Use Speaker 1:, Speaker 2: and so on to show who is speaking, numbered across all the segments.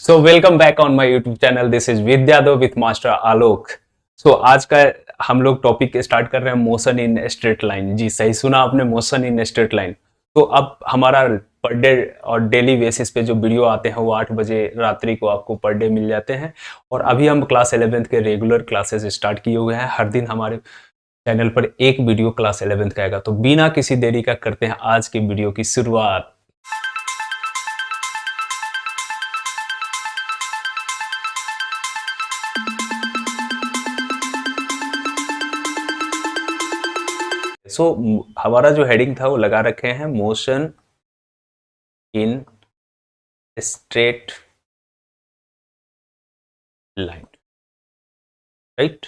Speaker 1: So welcome back on my YouTube channel. This is Vidyadhar with master Alok. आज का हम लोग टॉपिक स्टार्ट कर रहे हैं मोशन इन स्ट्रेट लाइन। जी सही सुना आपने, मोशन इन स्ट्रेट लाइन। तो अब हमारा पर डे और डेली बेसिस पे जो वीडियो आते हैं वो 8 बजे रात्रि को आपको पर डे मिल जाते हैं। और अभी हम क्लास 11th के रेगुलर क्लासेस स्टार्ट किए हुए हैं। हर दिन हमारे चैनल पर एक वीडियो क्लास 11th का आएगा। तो बिना किसी देरी का करते हैं आज की वीडियो की शुरुआत। हमारा जो हेडिंग था वो लगा रखे हैं motion in straight line, right.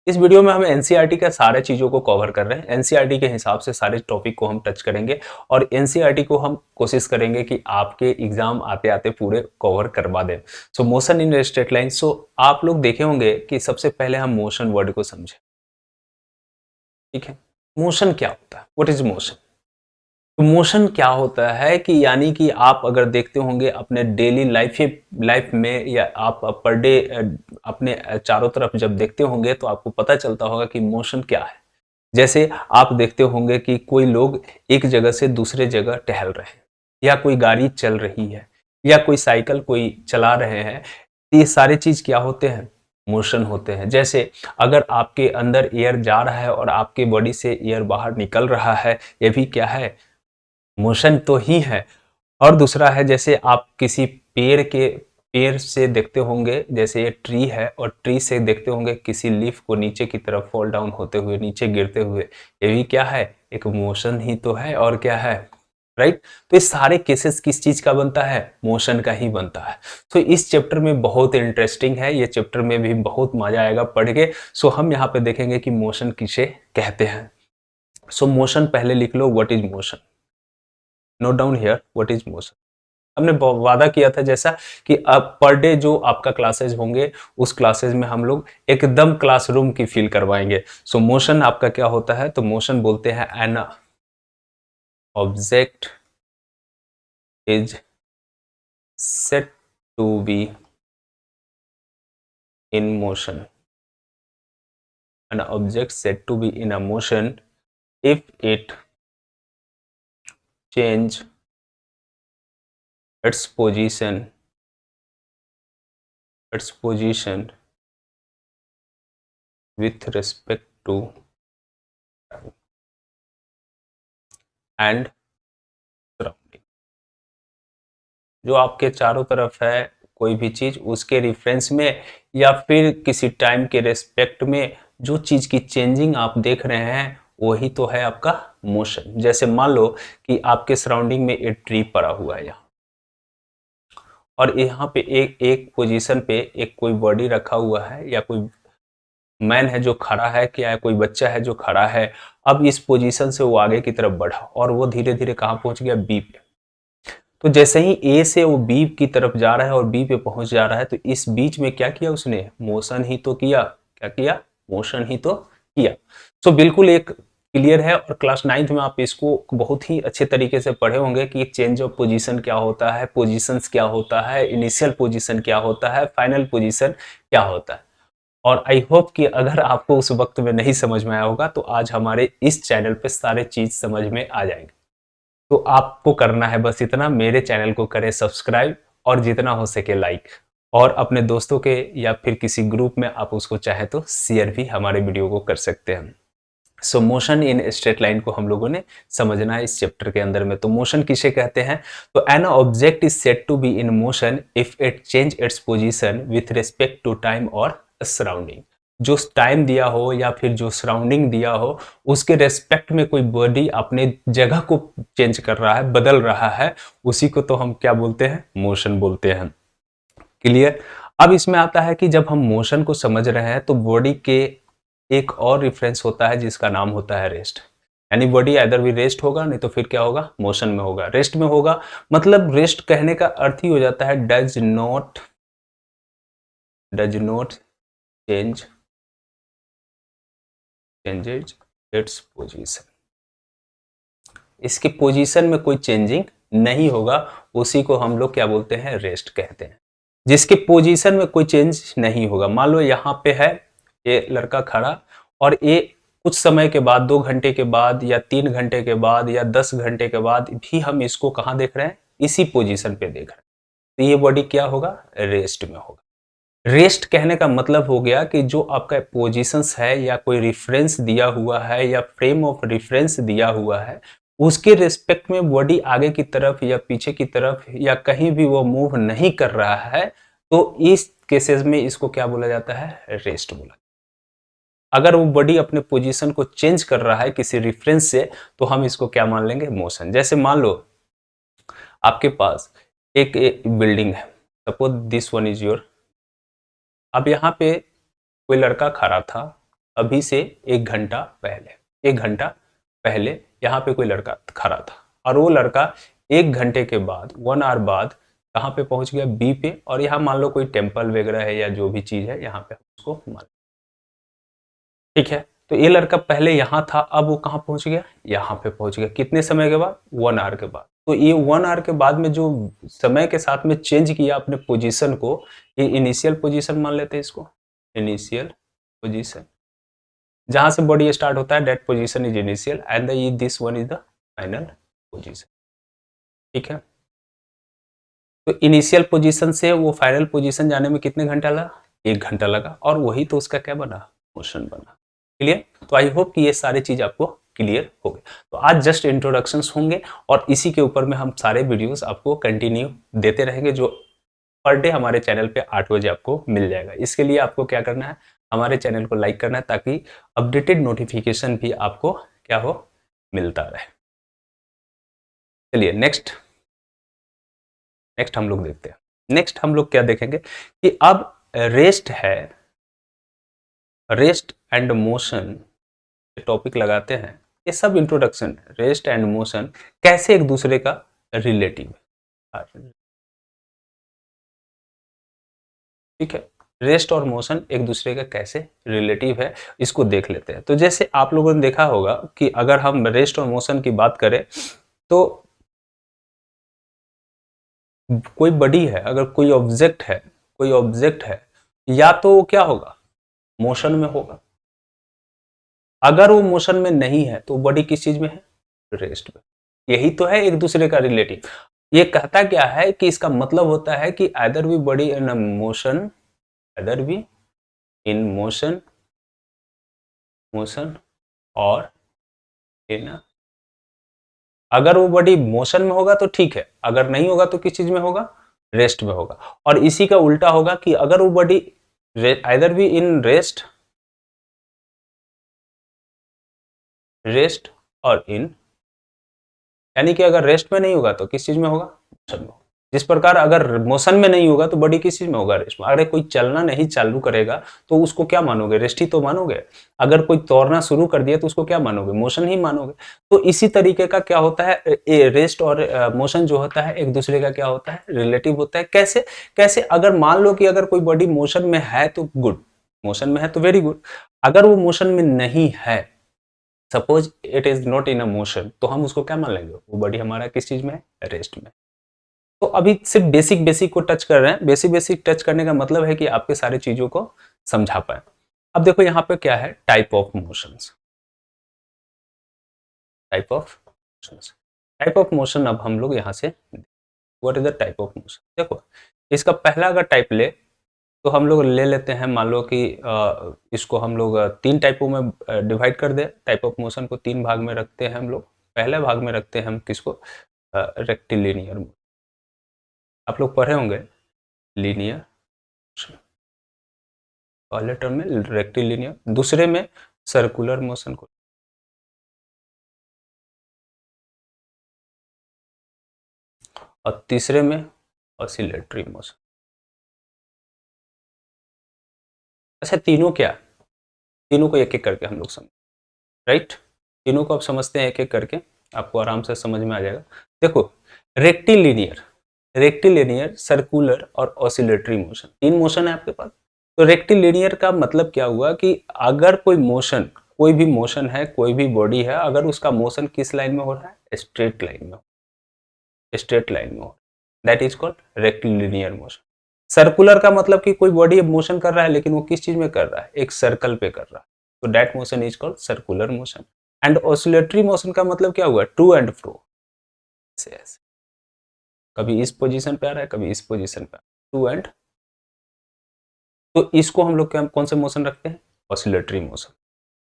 Speaker 1: इस वीडियो में हम एनसीईआरटी का सारे चीजों को कवर कर रहे हैं। एनसीईआरटी के हिसाब से सारे टॉपिक को हम टच करेंगे और एनसीईआरटी को हम कोशिश करेंगे कि आपके एग्जाम आते आते पूरे कवर करवा दें। Motion in straight line. आप लोग देखे होंगे कि सबसे पहले हम मोशन वर्ड को समझें, ठीक है। मोशन क्या होता है, व्हाट इज मोशन। तो मोशन क्या होता है कि यानी कि आप अगर देखते होंगे अपने डेली लाइफ में या आप पर डे अपने चारों तरफ जब देखते होंगे तो आपको पता चलता होगा कि मोशन क्या है। जैसे आप देखते होंगे कि कोई लोग एक जगह से दूसरे जगह टहल रहे हैं, या कोई गाड़ी चल रही है, या कोई साइकिल कोई चला रहे हैं। ये सारे चीज क्या होते हैं, मोशन होते हैं। जैसे अगर आपके अंदर एयर जा रहा है और आपके बॉडी से एयर बाहर निकल रहा है, ये भी क्या है, मोशन तो ही है। और दूसरा है, जैसे आप किसी पेड़ से देखते होंगे, जैसे ये ट्री है और ट्री से देखते होंगे किसी लीफ को नीचे की तरफ फॉल डाउन होते हुए, नीचे गिरते हुए, ये भी क्या है, एक मोशन ही तो है। और क्या है, राइट। तो ये सारे केसेस किस चीज का बनता है, मोशन का ही बनता है। तो इस चैप्टर में बहुत इंटरेस्टिंग है, ये चैप्टर में भी बहुत मजा आएगा पढ़ के। हम यहाँ पे देखेंगे कि मोशन किसे कहते हैं। मोशन पहले लिख लो, what is motion. Note down here what is motion. हमने वादा किया था जैसा कि अब पर डे जो आपका क्लासेस होंगे उस क्लासेस में हम लोग एकदम क्लासरूम की फील करवाएंगे। मोशन आपका क्या होता है, तो मोशन बोलते हैं an object is set to be in motion. An object set to be in a motion if it change its position with respect to and surrounding। जो आपके चारों तरफ है कोई भी चीज, उसके रिफरेंस में या फिर किसी टाइम के रेस्पेक्ट में जो चीज की चेंजिंग आप देख रहे हैं वही तो है आपका मोशन। जैसे मान लो कि आपके सराउंडिंग में एक ट्री पड़ा हुआ है यहाँ, और यहाँ पे एक पोजीशन पे एक कोई बॉडी रखा हुआ है, या कोई मैन है जो खड़ा है, क्या है कोई बच्चा है जो खड़ा है। अब इस पोजीशन से वो आगे की तरफ बढ़ा और वो धीरे धीरे कहाँ पहुंच गया, बी पे। तो जैसे ही ए से वो बी की तरफ जा रहा है और बी पे पहुंच जा रहा है, तो इस बीच में क्या किया उसने, मोशन ही तो किया। क्या किया, मोशन ही तो किया। बिल्कुल एक क्लियर है। और क्लास 9th में आप इसको बहुत ही अच्छे तरीके से पढ़े होंगे कि चेंज ऑफ पोजीशन क्या होता है, पोजीशंस क्या होता है, इनिशियल पोजीशन क्या होता है, फाइनल पोजीशन क्या होता है। और आई होप कि अगर आपको उस वक्त में नहीं समझ में आया होगा तो आज हमारे इस चैनल पे सारे चीज समझ में आ जाएंगे। तो आपको करना है बस इतना, मेरे चैनल को करें सब्सक्राइब और जितना हो सके लाइक, और अपने दोस्तों के या फिर किसी ग्रुप में आप उसको चाहे तो शेयर भी हमारे वीडियो को कर सकते हैं। मोशन इन स्ट्रेट लाइन को हम लोगों ने समझना है इस चैप्टर के अंदर में। तो मोशन किसे कहते हैं, तो an object is said to be in motion if it change its position with respect to time और सराउंडिंग। जो टाइम दिया हो या फिर जो सराउंडिंग दिया हो उसके रेस्पेक्ट में कोई बॉडी अपने जगह को चेंज कर रहा है, बदल रहा है, उसी को तो हम क्या बोलते हैं, मोशन बोलते हैं। क्लियर। अब इसमें आता है कि जब हम मोशन को समझ रहे हैं तो बॉडी के एक और रेफरेंस होता है जिसका नाम होता है रेस्ट। यानी बॉडी आइदर भी रेस्ट होगा, नहीं तो फिर क्या होगा, मोशन में होगा, रेस्ट में होगा। मतलब रेस्ट कहने का अर्थ ही हो जाता है does not changes its position. इसके पोजीशन में कोई चेंजिंग नहीं होगा, उसी को हम लोग क्या बोलते हैं, रेस्ट कहते हैं। जिसके पोजीशन में कोई चेंज नहीं होगा। मान लो यहाँ पे है ये लड़का खड़ा, और ये कुछ समय के बाद, 2 घंटे के बाद या 3 घंटे के बाद या 10 घंटे के बाद भी हम इसको कहाँ देख रहे हैं, इसी पोजीशन पे देख रहे हैं, तो ये बॉडी क्या होगा, रेस्ट में होगा। रेस्ट कहने का मतलब हो गया कि जो आपका पोजीशंस है या कोई रेफरेंस दिया हुआ है या फ्रेम ऑफ रेफरेंस दिया हुआ है, उसके रिस्पेक्ट में बॉडी आगे की तरफ या पीछे की तरफ या कहीं भी वो मूव नहीं कर रहा है, तो इस केसेस में इसको क्या बोला जाता है, रेस्ट बोला। अगर वो बॉडी अपने पोजीशन को चेंज कर रहा है किसी रेफरेंस से, तो हम इसको क्या मान लेंगे, मोशन। जैसे मान लो आपके पास एक बिल्डिंग है, suppose this one is your. अब यहाँ पे कोई लड़का खड़ा था अभी से 1 घंटा पहले, 1 घंटा पहले यहाँ पे कोई लड़का खड़ा था, और वो लड़का 1 घंटे के बाद, 1 आवर बाद कहाँ पे पहुंच गया, बी पे। और यहाँ मान लो कोई टेम्पल वगैरह है या जो भी चीज है, यहाँ पे उसको मान, ठीक है। तो ये लड़का पहले यहाँ था, अब वो कहाँ पहुंच गया, यहाँ पे पहुंच गया। कितने समय के बाद, 1 आवर के बाद। तो ये 1 आवर के बाद में जो समय के साथ में चेंज किया अपने पोजीशन को, ये इनिशियल पोजीशन मान लेते हैं इसको, इनिशियल पोजीशन। जहां से बॉडी स्टार्ट होता है, that position is initial and this one is the final position, ठीक है। तो इनिशियल पोजीशन से वो फाइनल पोजीशन जाने में कितने घंटा लगा, 1 घंटा लगा, और वही तो उसका क्या बना, मोशन बना। क्लियर। तो आई होप कि ये सारी चीज आपको क्लियर हो गए। तो आज जस्ट इंट्रोडक्शंस होंगे, और इसी के ऊपर में हम सारे वीडियोस आपको कंटिन्यू देते रहेंगे, जो पर डे हमारे चैनल पे 8 बजे आपको मिल जाएगा। इसके लिए आपको क्या करना है, हमारे चैनल को लाइक करना है, ताकि अपडेटेड नोटिफिकेशन भी आपको क्या हो, मिलता रहे। चलिए नेक्स्ट हम लोग देखते हैं। नेक्स्ट हम लोग क्या देखेंगे कि अब रेस्ट है, रेस्ट एंड मोशन टॉपिक लगाते हैं। ये सब इंट्रोडक्शन है, रेस्ट एंड मोशन कैसे एक दूसरे का रिलेटिव है, ठीक है। रेस्ट और मोशन एक दूसरे का कैसे रिलेटिव है, इसको देख लेते हैं। तो जैसे आप लोगों ने देखा होगा कि अगर हम रेस्ट और मोशन की बात करें, तो कोई बॉडी है, अगर कोई ऑब्जेक्ट है, या तो वो क्या होगा, मोशन में होगा। अगर वो मोशन में नहीं है तो बॉडी किस चीज में है, रेस्ट में। यही तो है एक दूसरे का रिलेटिव। ये कहता क्या है कि इसका मतलब होता है कि either we body in motion, either we in motion और इन, अगर वो बॉडी मोशन में होगा तो ठीक है, अगर नहीं होगा तो किस चीज में होगा, रेस्ट में होगा। और इसी का उल्टा होगा कि अगर वो body either we in rest और इन, यानी कि अगर रेस्ट में नहीं होगा तो किस चीज में होगा, मोशन में होगा। जिस प्रकार अगर मोशन में नहीं होगा तो बॉडी किस चीज में होगा, रेस्ट में। अगर कोई चलना नहीं चालू करेगा तो उसको क्या मानोगे, रेस्ट ही तो मानोगे। अगर कोई दौड़ना शुरू कर दिया तो उसको क्या मानोगे, मोशन ही मानोगे। तो इसी तरीके का क्या होता है, रेस्ट और मोशन जो होता है एक दूसरे का क्या होता है, रिलेटिव होता है। कैसे कैसे, अगर मान लो कि अगर कोई बॉडी मोशन में है तो गुड, मोशन में है तो वेरी गुड। अगर वो मोशन में नहीं है, suppose it is not in a motion, तो हम उसको क्या मान लेंगे, वो बॉडी हमारा किस चीज में है, रेस्ट में। तो अभी सिर्फ बेसिक को टच कर रहे हैं। बेसिक टच करने का मतलब है कि आपके सारी चीजों को समझा पाए। अब देखो यहाँ पे क्या है, type of motions, type of motion. अब हम लोग यहाँ से what is the type of motion, देखो इसका पहला अगर टाइप ले तो हम लोग ले लेते हैं, मान लो कि इसको हम लोग 3 टाइपों में डिवाइड कर दे। टाइप ऑफ मोशन को 3 भाग में रखते हैं हम लोग। पहले भाग में रखते हैं हम किसको, रेक्टिलिनियर। आप लोग पढ़े होंगे लीनियर, पहले टर्म में रेक्टिलिनियर, दूसरे में सर्कुलर मोशन को, और तीसरे में ऑसिलेटरी मोशन। अच्छा तीनों क्या, तीनों को एक एक करके हम लोग समझ, राइट। तीनों को आप समझते हैं एक एक करके, आपको आराम से समझ में आ जाएगा। देखो रेक्टिलिनियर, सर्कुलर और ऑसिलेटरी मोशन, 3 मोशन है आपके पास। तो रेक्टिलिनियर का मतलब क्या हुआ कि अगर कोई मोशन, कोई भी मोशन है, कोई भी बॉडी है, अगर उसका मोशन किस लाइन में हो रहा है, स्ट्रेट लाइन में, स्ट्रेट लाइन में हो, that is called rectilinear motion. Circular का मतलब कि कोई बॉडी मोशन कर रहा है लेकिन वो किस चीज में कर रहा है, एक सर्कल पे कर रहा है, तो that motion is called circular motion. And oscillatory motion का मतलब क्या हुआ, टू एंड फ्रो, ऐसे कभी इस पोजीशन पे आ रहा है कभी इस पोजीशन पे, टू एंड, तो इसको हम लोग क्या कौन से मोशन रखते हैं, ऑसिलेटरी मोशन।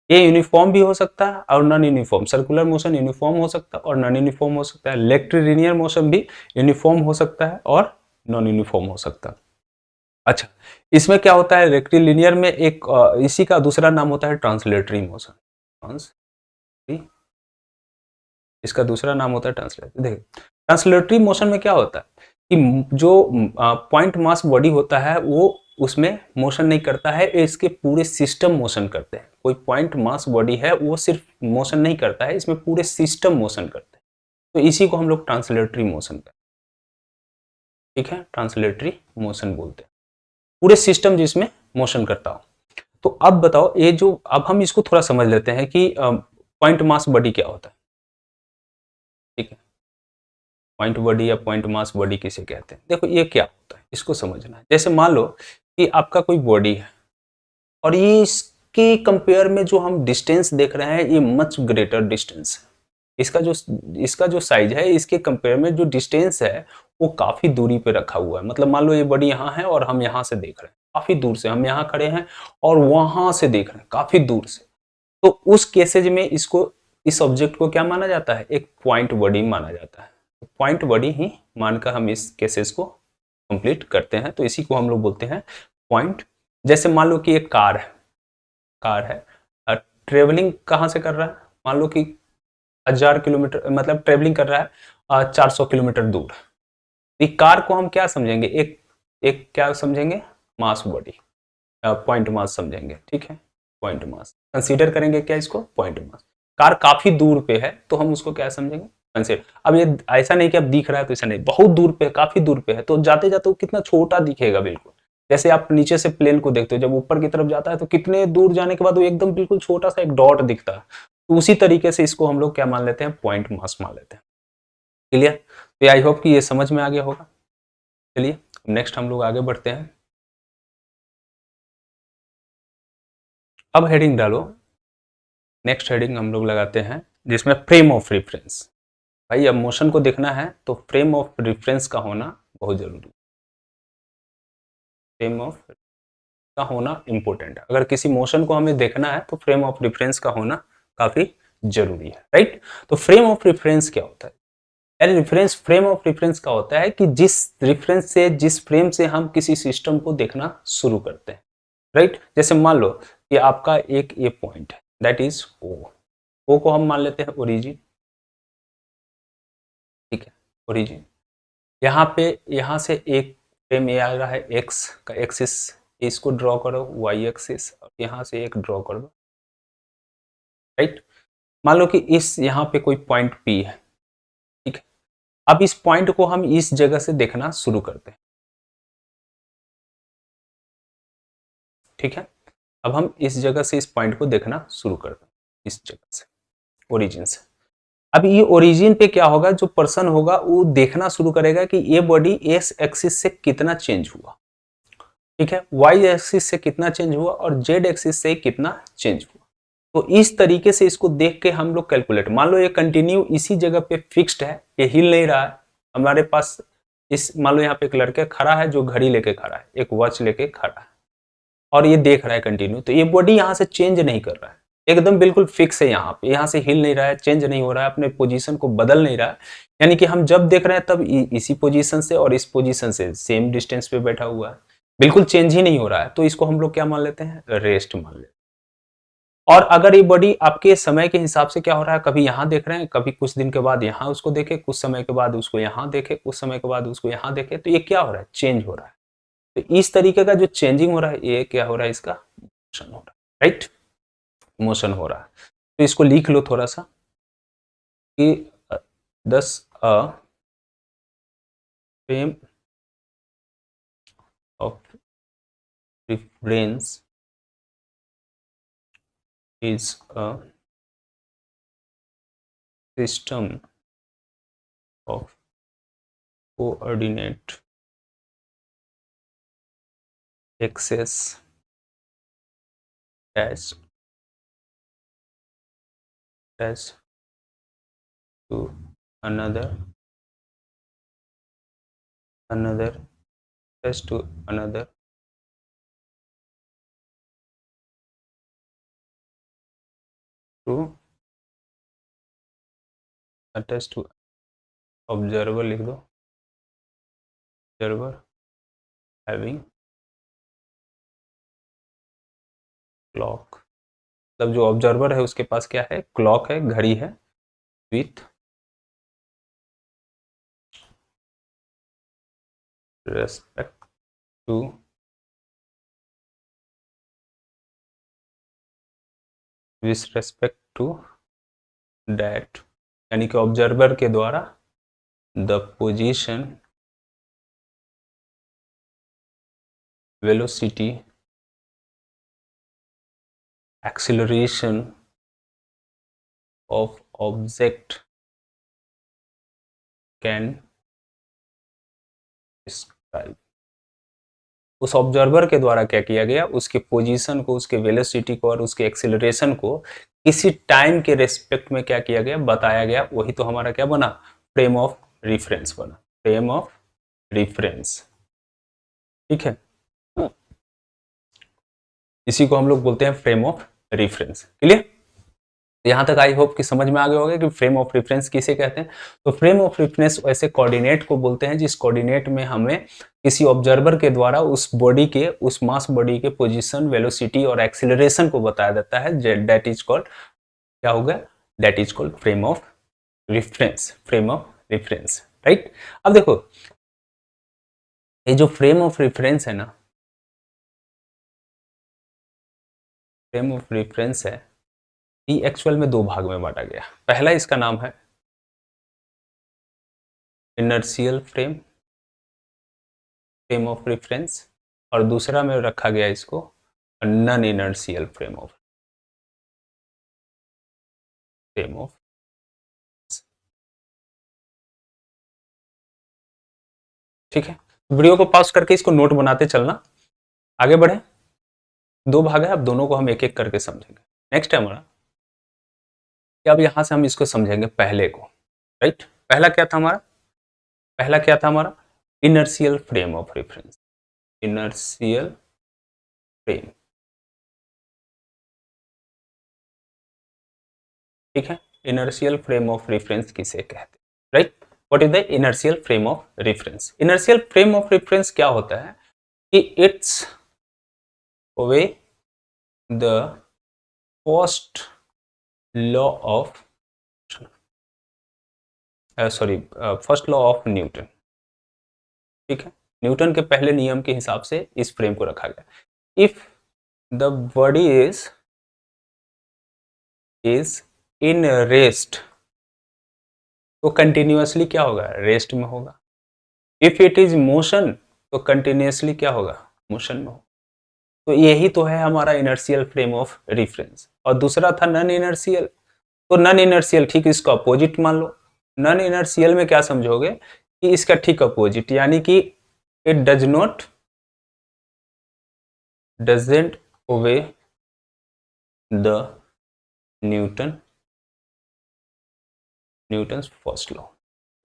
Speaker 1: ये यूनिफॉर्म भी हो सकता है और non uniform, circular motion uniform हो सकता है और नॉन यूनिफॉर्म हो सकता है, रेक्टिलिनियर मोशन भी यूनिफॉर्म हो सकता है और नॉन यूनिफॉर्म हो सकता है। अच्छा, इसमें क्या होता है, रेक्टिलिनियर में एक इसी का दूसरा नाम होता है ट्रांसलेटरी मोशन, इसका दूसरा नाम होता है ट्रांसलेटरी। देखिए ट्रांसलेटरी मोशन में क्या होता है कि जो पॉइंट मास बॉडी होता है वो उसमें मोशन नहीं करता है, इसके पूरे सिस्टम मोशन करते हैं। कोई पॉइंट मास बॉडी है वो सिर्फ मोशन नहीं करता है, इसमें पूरे सिस्टम मोशन करते हैं, तो इसी को हम लोग ट्रांसलेटरी मोशन कहते हैं। ठीक है, ट्रांसलेटरी मोशन बोलते हैं पूरे सिस्टम जिसमें मोशन करता हो। तो अब बताओ ये जो, अब हम इसको थोड़ा समझ लेते हैं कि पॉइंट मास बॉडी क्या होता है। ठीक है, पॉइंट बॉडी या पॉइंट मास बॉडी किसे कहते हैं, देखो ये क्या होता है इसको समझना है। जैसे मान लो कि आपका कोई बॉडी है और ये इसके कंपेयर में जो हम डिस्टेंस देख रहे हैं ये मच ग्रेटर डिस्टेंस है, इसका जो साइज है इसके कंपेयर में जो डिस्टेंस है वो काफी दूरी पे रखा हुआ है। मतलब मान लो ये बॉडी यहाँ है और हम यहाँ से देख रहे हैं काफी दूर से, हम यहाँ खड़े हैं और वहां से देख रहे हैं काफी दूर से, तो उस केसेज में इसको, इस ऑब्जेक्ट को क्या माना जाता है, एक पॉइंट बॉडी माना जाता है। पॉइंट बॉडी ही मानकर हम इस केसेस को कंप्लीट करते हैं, तो इसी को हम लोग बोलते हैं पॉइंट। जैसे मान लो कि एक कार है ट्रेवलिंग कहाँ से कर रहा है, मान लो कि 1000 किलोमीटर, मतलब ट्रेवलिंग कर रहा है 400 किलोमीटर दूर। ये कार को हम क्या समझेंगे, एक एक क्या समझेंगे, मास बॉडी, पॉइंट मास समझेंगे। ठीक है, पॉइंट मास कंसीडर करेंगे क्या इसको, पॉइंट मास। कार काफी दूर पे है तो हम उसको क्या समझेंगे, कंसीडर। अब ये ऐसा नहीं कि अब दिख रहा है तो ऐसा नहीं, बहुत दूर पे, काफी दूर पे है तो जाते जाते वो कितना छोटा दिखेगा बिल्कुल। जैसे आप नीचे से प्लेन को देखते हो, जब ऊपर की तरफ जाता है तो कितने दूर जाने के बाद वो एकदम बिल्कुल छोटा सा एक डॉट दिखता है, तो उसी तरीके से इसको हम लोग क्या मान लेते हैं, पॉइंट मास मान लेते हैं। क्लियर, तो आई होप कि ये समझ में आ गया होगा। चलिए नेक्स्ट हम लोग आगे बढ़ते हैं। अब हेडिंग डालो, नेक्स्ट हेडिंग हम लोग लगाते हैं जिसमें फ्रेम ऑफ रेफरेंस। भाई अब मोशन को देखना है तो फ्रेम ऑफ रेफरेंस का होना बहुत जरूरी, फ्रेम ऑफ का होना इंपॉर्टेंट है। अगर किसी मोशन को हमें देखना है तो फ्रेम ऑफ रेफरेंस का होना काफी जरूरी है, राइट। तो फ्रेम ऑफ रेफरेंस क्या होता है, रेफरेंस, फ्रेम ऑफ रेफरेंस का होता है कि जिस रेफरेंस से, जिस फ्रेम से हम किसी सिस्टम को देखना शुरू करते हैं, राइट। जैसे मान लो कि आपका एक ये पॉइंट है, दैट इज ओ को हम मान लेते हैं ओरिजिन। ठीक है, ओरिजिन, यहाँ पे, यहाँ से एक फ्रेम ये आ रहा है एक्स का एक्सिस, इसको ड्रॉ करो वाई एक्सिस, और यहाँ से एक ड्रॉ कर दो, राइट। मान लो कि इस यहाँ पे कोई पॉइंट पी है, ठीक है। अब इस पॉइंट को हम इस जगह से देखना शुरू करते हैं, ठीक है। अब हम इस जगह से इस पॉइंट को देखना शुरू करते हैं, इस जगह से, ओरिजिन से। अब ये ओरिजिन पे क्या होगा, जो पर्सन होगा वो देखना शुरू करेगा कि ये बॉडी एस एक्सिस से कितना चेंज हुआ, ठीक है, वाई एक्सिस से कितना चेंज हुआ और जेड एक्सिस से कितना चेंज हुआ। तो इस तरीके से इसको देख के हम लोग कैलकुलेट, मान लो ये कंटिन्यू इसी जगह पे फिक्स्ड है, ये हिल नहीं रहा है हमारे पास। इस मान लो यहाँ पे एक लड़का खड़ा है जो घड़ी लेके खड़ा है, एक वॉच लेके खड़ा है और ये देख रहा है कंटिन्यू, तो ये बॉडी यहाँ से चेंज नहीं कर रहा है, एकदम बिल्कुल फिक्स है यहाँ पे, यहाँ से हिल नहीं रहा है, चेंज नहीं हो रहा है, अपने पोजीशन को बदल नहीं रहा है। यानी कि हम जब देख रहे हैं तब इसी पोजीशन से और इस पोजीशन से सेम डिस्टेंस पे बैठा हुआ है, बिल्कुल चेंज ही नहीं हो रहा है, तो इसको हम लोग क्या मान लेते हैं, रेस्ट मान लेते हैं। और अगर ये बॉडी आपके समय के हिसाब से क्या हो रहा है, कभी यहाँ देख रहे हैं, कभी कुछ दिन के बाद यहाँ उसको देखे, कुछ समय के बाद उसको यहाँ देखे, कुछ समय के बाद उसको यहाँ देखे, तो ये क्या हो रहा है, चेंज हो रहा है। तो इस तरीके का जो चेंजिंग हो रहा है ये क्या हो रहा है, इसका मोशन हो रहा है, राइट, मोशन हो रहा है। तो इसको लिख लो थोड़ा सा कि दस frame of reference is a system of coordinate axes dash to another dash to another to attach to observer लिख दो, ऑब्जर्वर हैविंग क्लॉक, मतलब जो ऑब्जर्वर है उसके पास क्या है, क्लॉक है, घड़ी है, विथ रेस्पेक्ट टू दैट, यानी कि ऑब्जर्वर के द्वारा the position, velocity, acceleration of object can describe. उस ऑब्जर्वर के द्वारा क्या किया गया, उसके पोजीशन को, उसके वेलोसिटी को और उसके एक्सीलरेशन को किसी टाइम के रेस्पेक्ट में क्या किया गया, बताया गया। वही तो हमारा क्या बना, फ्रेम ऑफ रिफरेंस बना, फ्रेम ऑफ रिफरेंस। ठीक है, इसी को हम लोग बोलते हैं फ्रेम ऑफ रेफरेंस। क्लियर? यहां तक आई होप कि समझ में आ गया होगा कि फ्रेम ऑफ रेफरेंस किसे कहते हैं। तो फ्रेम ऑफ रेफरेंस ऐसे कोऑर्डिनेट को बोलते हैं जिस कोऑर्डिनेट में हमें किसी ऑब्जर्वर के द्वारा उस बॉडी के, उस मास बॉडी के पोजीशन, वेलोसिटी और एक्सीलरेशन को बताया जाता है। दैट इज कॉल्ड, क्या होगा, that is called frame of reference, frame of reference. Right? अब देखो ये जो फ्रेम ऑफ रेफरेंस है ना, फ्रेम ऑफ रेफरेंस है, ये एक्चुअल में दो भाग में बांटा गया। पहला इसका नाम है inertial frame, frame of reference, और दूसरा में रखा गया इसको नॉन इनर्शियल फ्रेम ऑफ ठीक है, वीडियो को पॉज करके इसको नोट बनाते चलना, आगे बढ़े। दो भाग है, अब दोनों को हम एक एक करके समझेंगे। नेक्स्ट है हमारा कि अब यहां से हम इसको समझेंगे पहले को। राइट? पहला क्या था हमारा, पहला क्या था हमारा, inertial frame of reference, inertial frame. ठीक है, इनर्शियल फ्रेम ऑफ रेफरेंस किसे कहते हैं? Right? What is the inertial frame of reference? Inertial frame of reference क्या होता है कि it's way the first law of first law of Newton. ठीक है, न्यूटन के पहले नियम के हिसाब से इस फ्रेम को रखा गया। If the body is in rest, तो कंटिन्यूअसली क्या होगा, रेस्ट में होगा। इफ इट इज मोशन, तो कंटिन्यूअसली क्या होगा, मोशन में होगा। तो यही तो है हमारा इनर्शियल फ्रेम ऑफ रेफरेंस। और दूसरा था नॉन इनर्शियल, तो नॉन इनर्शियल ठीक इसका अपोजिट मान लो। नॉन इनर्शियल में क्या समझोगे कि इसका ठीक अपोजिट, यानी कि it doesn't obey the Newton's first law,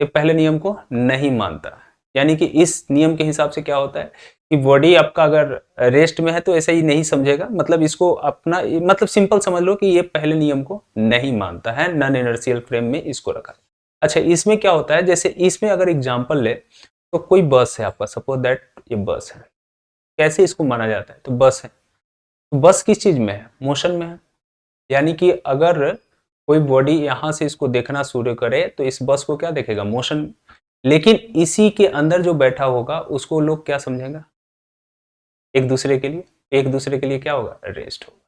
Speaker 1: ये पहले नियम को नहीं मानता। यानी कि इस नियम के हिसाब से क्या होता है कि बॉडी आपका अगर रेस्ट में है तो ऐसा ही नहीं समझेगा, मतलब इसको अपना, मतलब सिंपल समझ लो कि ये पहले नियम को नहीं मानता है, नॉन इनर्शियल फ्रेम में इसको रखा। अच्छा, इसमें क्या होता है, जैसे इसमें अगर एग्जांपल ले तो कोई बस है आपका, सपोज दैट ये बस है, कैसे इसको माना जाता है, तो बस है, तो बस किस चीज में है, मोशन में है। यानी कि अगर कोई बॉडी यहां से इसको देखना शुरू करे तो इस बस को क्या देखेगा, मोशन। लेकिन इसी के अंदर जो बैठा होगा उसको लोग क्या समझेंगे, एक दूसरे के लिए क्या होगा, रेस्ट होगा।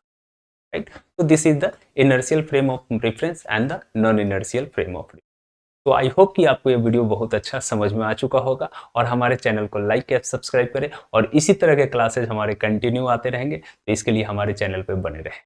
Speaker 1: राइट? तो this is the inertial frame of reference and the non inertial frame of reference. तो आई होप कि आपको ये वीडियो बहुत अच्छा समझ में आ चुका होगा, और हमारे चैनल को लाइक या सब्सक्राइब करें, और इसी तरह के क्लासेज हमारे कंटिन्यू आते रहेंगे, तो इसके लिए हमारे चैनल पर बने रहें।